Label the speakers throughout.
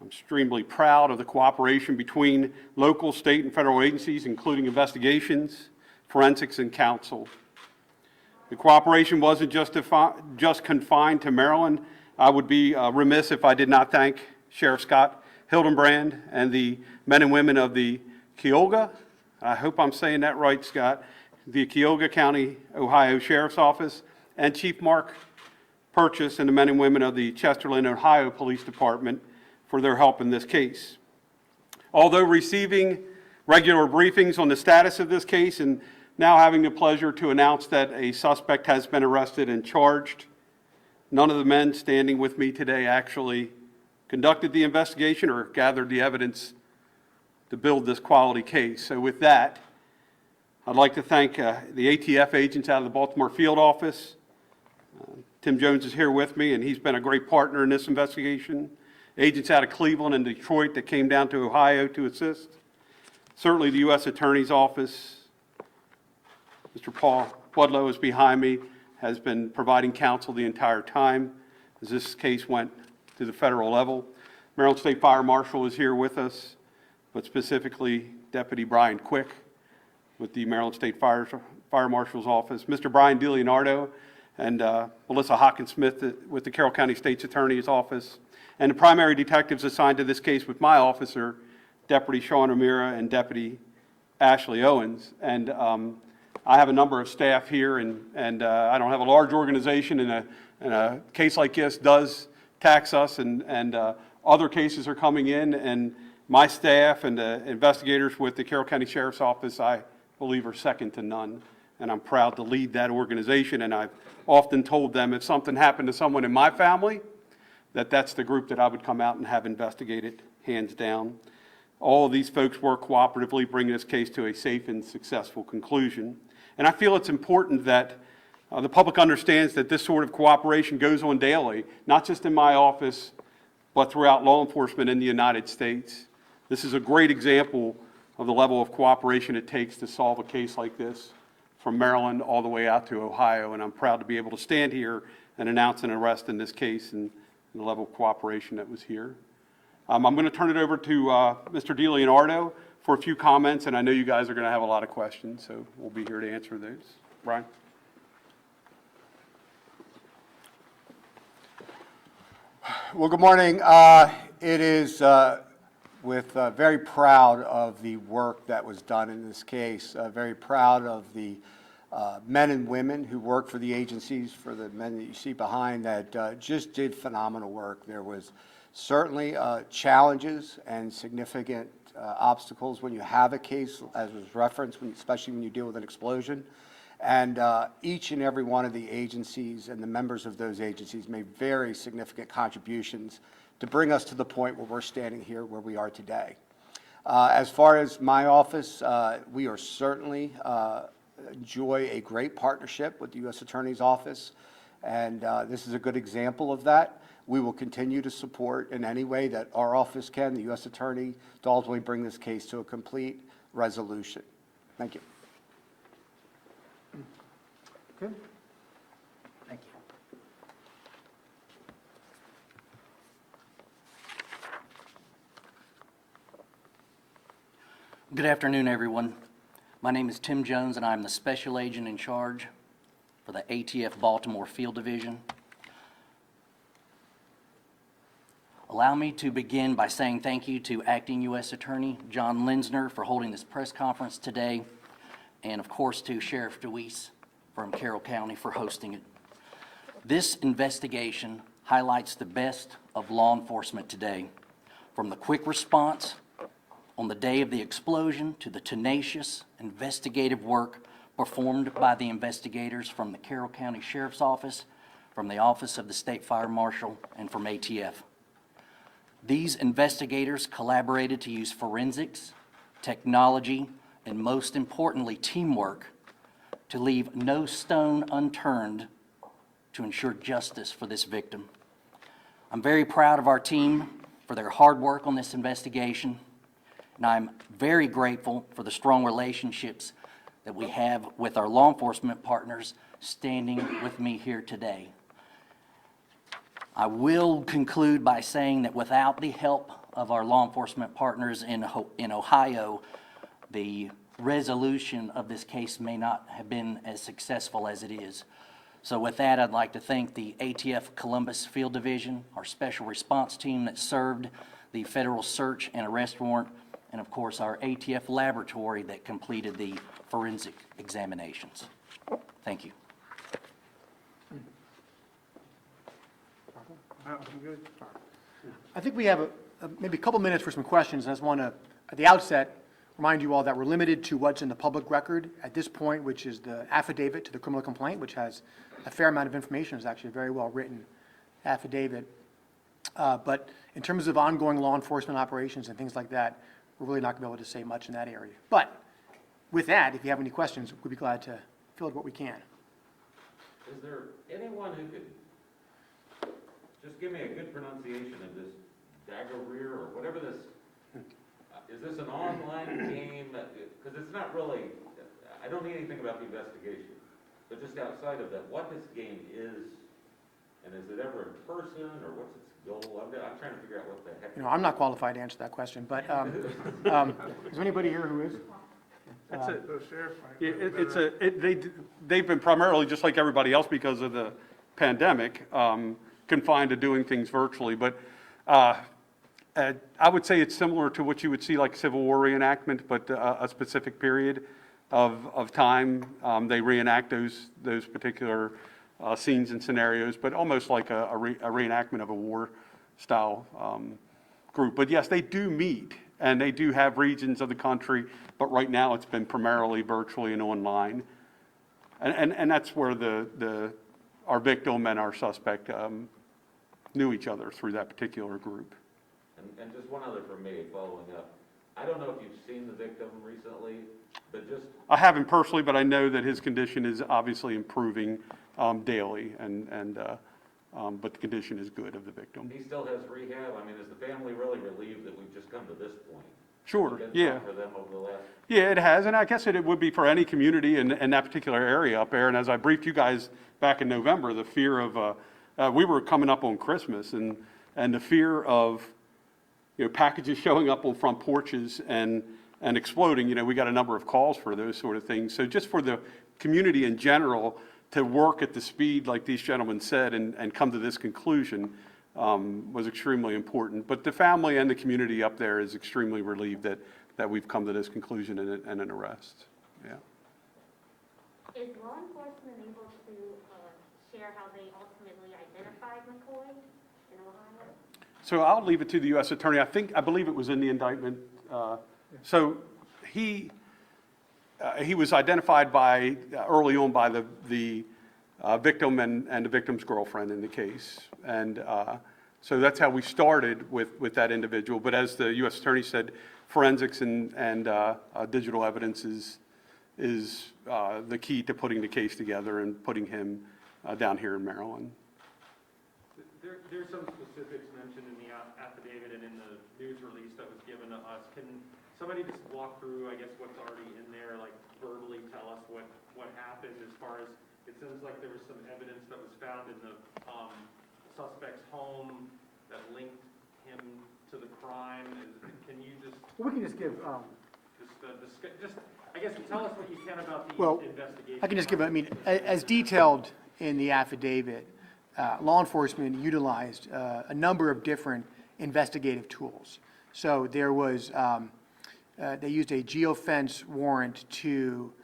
Speaker 1: I'm extremely proud of the cooperation between local, state, and federal agencies, including investigations, forensics, and counsel. The cooperation wasn't just confined to Maryland. I would be remiss if I did not thank Sheriff Scott Hildenbrand and the men and women of the Cuyahoga, I hope I'm saying that right, Scott, the Cuyahoga County, Ohio Sheriff's Office, and Chief Mark Purchase and the men and women of the Chesterland, Ohio Police Department for their help in this case. Although receiving regular briefings on the status of this case and now having the pleasure to announce that a suspect has been arrested and charged, none of the men standing with me today actually conducted the investigation or gathered the evidence to build this quality case. So with that, I'd like to thank the ATF agents out of the Baltimore field office. Tim Jones is here with me, and he's been a great partner in this investigation. Agents out of Cleveland and Detroit that came down to Ohio to assist. Certainly the U.S. Attorney's Office. Mr. Paul Budlow is behind me, has been providing counsel the entire time as this case went to the federal level. Maryland State Fire Marshal is here with us, but specifically Deputy Brian Quick with the Maryland State Fire Marshal's Office. Mr. Brian DiLeonardo and Melissa Hawkins-Smith with the Carroll County State's Attorney's Office, and the primary detectives assigned to this case with my officer, Deputy Sean O'Meara and Deputy Ashley Owens. And I have a number of staff here, and I don't have a large organization, and a case like this does tax us, and other cases are coming in, and my staff and the investigators with the Carroll County Sheriff's Office, I believe, are second to none, and I'm proud to lead that organization. And I've often told them if something happened to someone in my family, that's the group that I would come out and have investigated, hands down. All of these folks work cooperatively, bringing this case to a safe and successful conclusion. And I feel it's important that the public understands that this sort of cooperation goes on daily, not just in my office, but throughout law enforcement in the United States. This is a great example of the level of cooperation it takes to solve a case like this from Maryland all the way out to Ohio. And I'm proud to be able to stand here and announce an arrest in this case and the level of cooperation that was here. I'm going to turn it over to Mr. DiLeonardo for a few comments, and I know you guys are going to have a lot of questions, so we'll be here to answer those. Brian?
Speaker 2: Well, good morning. It is very proud of the work that was done in this case. Very proud of the men and women who work for the agencies, for the men that you see behind that just did phenomenal work. There was certainly challenges and significant obstacles when you have a case, as was referenced, especially when you deal with an explosion. And each and every one of the agencies and the members of those agencies made very significant contributions to bring us to the point where we're standing here where we are today. As far as my office, we are certainly enjoy a great partnership with the U.S. Attorney's Office, and this is a good example of that. We will continue to support in any way that our office can, the U.S. Attorney, to ultimately bring this case to a complete resolution. Thank you.
Speaker 3: Good. Thank you. Good afternoon, everyone. My name is Tim Jones, and I'm the Special Agent in charge for the ATF Baltimore Field Division. Allow me to begin by saying thank you to Acting U.S. Attorney John Linsner for holding this press conference today, and of course to Sheriff DeWeese from Carroll County for hosting it. This investigation highlights the best of law enforcement today, from the quick response on the day of the explosion to the tenacious investigative work performed by the investigators from the Carroll County Sheriff's Office, from the Office of the State Fire Marshal, and from ATF. These investigators collaborated to use forensics, technology, and most importantly, teamwork to leave no stone unturned to ensure justice for this victim. I'm very proud of our team for their hard work on this investigation, and I'm very grateful for the strong relationships that we have with our law enforcement partners standing with me here today. I will conclude by saying that without the help of our law enforcement partners in Ohio, the resolution of this case may not have been as successful as it is. So with that, I'd like to thank the ATF Columbus Field Division, our special response team that served the federal search and arrest warrant, and of course, our ATF laboratory that completed the forensic examinations. Thank you.
Speaker 4: I think we have maybe a couple minutes for some questions. I just want to, at the outset, remind you all that we're limited to what's in the public record at this point, which is the affidavit to the criminal complaint, which has a fair amount of information. It's actually a very well-written affidavit. But in terms of ongoing law enforcement operations and things like that, we're really not going to be able to say much in that area. But with that, if you have any questions, we'd be glad to field what we can.
Speaker 5: Is there anyone who could just give me a good pronunciation of this Dagorhir or whatever this, is this an online game? Because it's not really, I don't need anything about the investigation, but just outside of that, what this game is, and is it ever in person, or what's its goal? I'm trying to figure out what the heck.
Speaker 4: You know, I'm not qualified to answer that question, but is there anybody here who is?
Speaker 1: They've been primarily, just like everybody else because of the pandemic, confined to doing things virtually. But I would say it's similar to what you would see like Civil War reenactment, but a specific period of time. They reenact those particular scenes and scenarios, but almost like a reenactment of a war style group. But yes, they do meet, and they do have regions of the country, but right now it's been primarily virtually and online. And that's where our victim and our suspect knew each other through that particular group.
Speaker 5: And just one other from me, following up. I don't know if you've seen the victim recently, but just,
Speaker 1: I haven't personally, but I know that his condition is obviously improving daily, but the condition is good of the victim.
Speaker 5: he still has rehab. I mean, is the family really relieved that we've just come to this point?
Speaker 1: Sure,
Speaker 5: It's been
Speaker 1: yeah.
Speaker 5: tough for them over the last.
Speaker 1: Yeah, it has, and I guess it would be for any community in that particular area up there. And as I briefed you guys back in November, the fear of, we were coming up on Christmas, and the fear of, packages showing up on front porches and exploding, we got a number of calls for those sort of things. So just for the community in general to work at the speed like these gentlemen said and come to this conclusion was extremely important. But the family and the community up there is extremely relieved that we've come to this conclusion and an arrest. Yeah.
Speaker 6: Is law enforcement able to share how they ultimately identified McCoy in Ohio?
Speaker 1: So I'll leave it to the U.S. Attorney. I believe it was in the indictment. So he was identified early on by the victim and the victim's girlfriend in the case. And so that's how we started with that individual. But as the U.S. Attorney said, forensics and digital evidence is the key to putting the case together and putting him down here in Maryland.
Speaker 7: There's some specifics mentioned in the affidavit and in the news release that was given to us. Can somebody just walk through, I guess, what's already in there, like verbally tell us what happened as far as, it seems like there was some evidence that was found in the suspect's home that linked him to the crime. Can you just,
Speaker 4: We can just give,
Speaker 7: I guess, tell us what you can about the
Speaker 4: Well,
Speaker 7: investigation.
Speaker 4: I can just give, as detailed in the affidavit, law enforcement utilized a number of different investigative tools. So there was, they used a geofence warrant to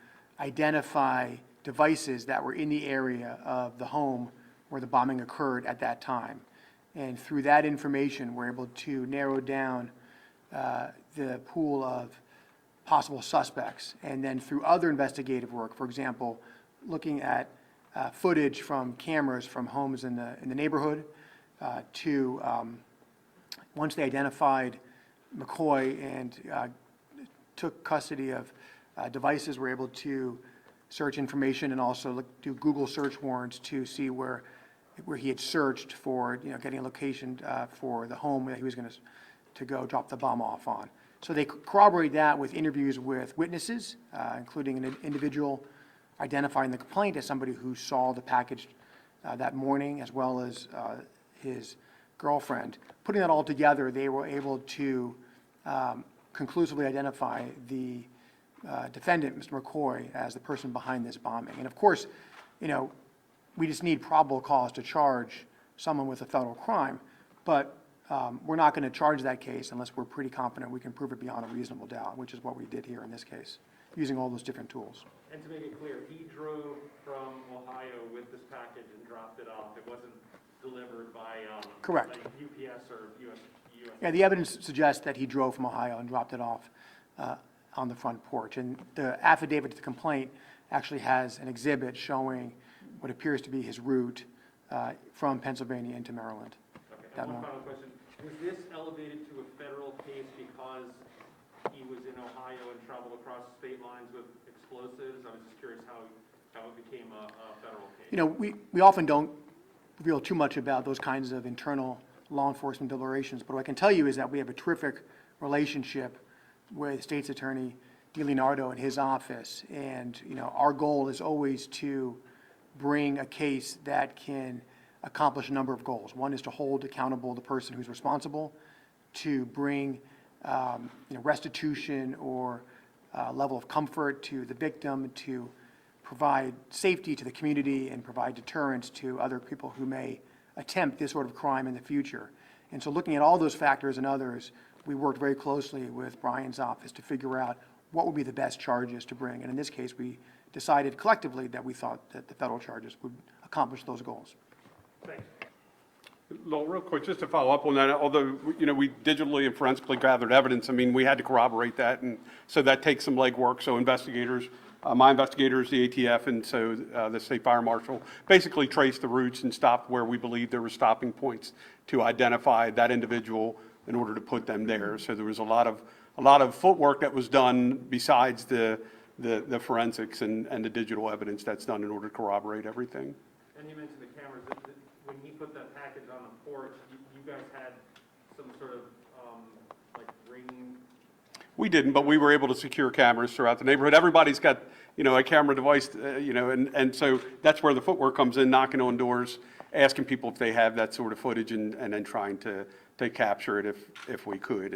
Speaker 4: identify devices that were in the area of the home where the bombing occurred at that time. And through that information, we're able to narrow down the pool of possible suspects. And then through other investigative work, for example, looking at footage from cameras from homes in the neighborhood to, once they identified McCoy and took custody of devices, we're able to search information and also do Google search warrants to see where he had searched for, getting a location for the home that he was going to go drop the bomb off on. So they corroborate that with interviews with witnesses, including an individual identifying the complaint as somebody who saw the package that morning, as well as his girlfriend. Putting that all together, they were able to conclusively identify the defendant, Mr. McCoy, as the person behind this bombing. And of course, you know, we just need probable cause to charge someone with a federal crime, but we're not going to charge that case unless we're pretty confident we can prove it beyond a reasonable doubt, which is what we did here in this case, using all those different tools.
Speaker 7: And to make it clear, he drove from Ohio with this package and dropped it off. It wasn't delivered by,
Speaker 4: Correct.
Speaker 7: like UPS or US.
Speaker 4: Yeah, the evidence suggests that he drove from Ohio and dropped it off on the front porch. And the affidavit to the complaint actually has an exhibit showing what appears to be his route from Pennsylvania into Maryland.
Speaker 7: Okay,
Speaker 4: That
Speaker 7: and one
Speaker 4: one.
Speaker 7: final question. Was this elevated to a federal case because he was in Ohio and traveled across state lines with explosives? I was just curious how it became a federal case.
Speaker 4: You know, we often don't reveal too much about those kinds of internal law enforcement deliberations, but what I can tell you is that we have a terrific relationship with State's Attorney DiLeonardo and his office, and, you know, our goal is always to bring a case that can accomplish a number of goals. One is to hold accountable the person who's responsible, to bring restitution or level of comfort to the victim, to provide safety to the community and provide deterrence to other people who may attempt this sort of crime in the future. And so looking at all those factors and others, we worked very closely with Brian's office to figure out what would be the best charges to bring. And in this case, we decided collectively that we thought that the federal charges would accomplish those goals.
Speaker 7: Thanks.
Speaker 1: Lowell, real quick, just to follow up on that, although, you know, we digitally and forensically gathered evidence, I mean, we had to corroborate that, and so that takes some legwork. So investigators, my investigators, the ATF, and so the state fire marshal, basically traced the routes and stopped where we believed there were stopping points to identify that individual in order to put them there. So there was a lot of footwork that was done besides the forensics and the digital evidence that's done in order to corroborate everything.
Speaker 7: And you mentioned the cameras. When he put that package on the porch, you guys had some sort of, like, ring?
Speaker 1: We didn't, but we were able to secure cameras throughout the neighborhood. Everybody's got, you know, a camera device, and so that's where the footwork comes in, knocking on doors, asking people if they have that sort of footage, and then trying to capture it if we could.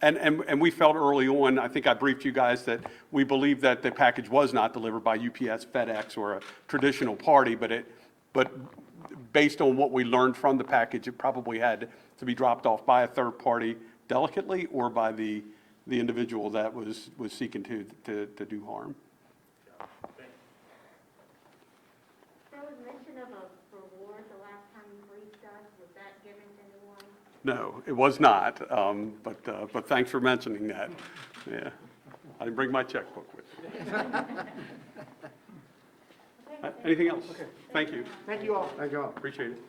Speaker 1: And we felt early on, I think I briefed you guys, that we believed that the package was not delivered by UPS, FedEx, or a traditional party, but based on what we learned from the package, it probably had to be dropped off by a third party delicately or by the individual that was seeking to do harm.
Speaker 6: There was mention of a reward the last time you briefed us. Was that given to anyone?
Speaker 1: No, it was not, but thanks for mentioning that. Yeah, I didn't bring my checkbook with me. Anything else? Thank you.
Speaker 4: Thank you all.
Speaker 2: Thank you all.
Speaker 1: Appreciate it.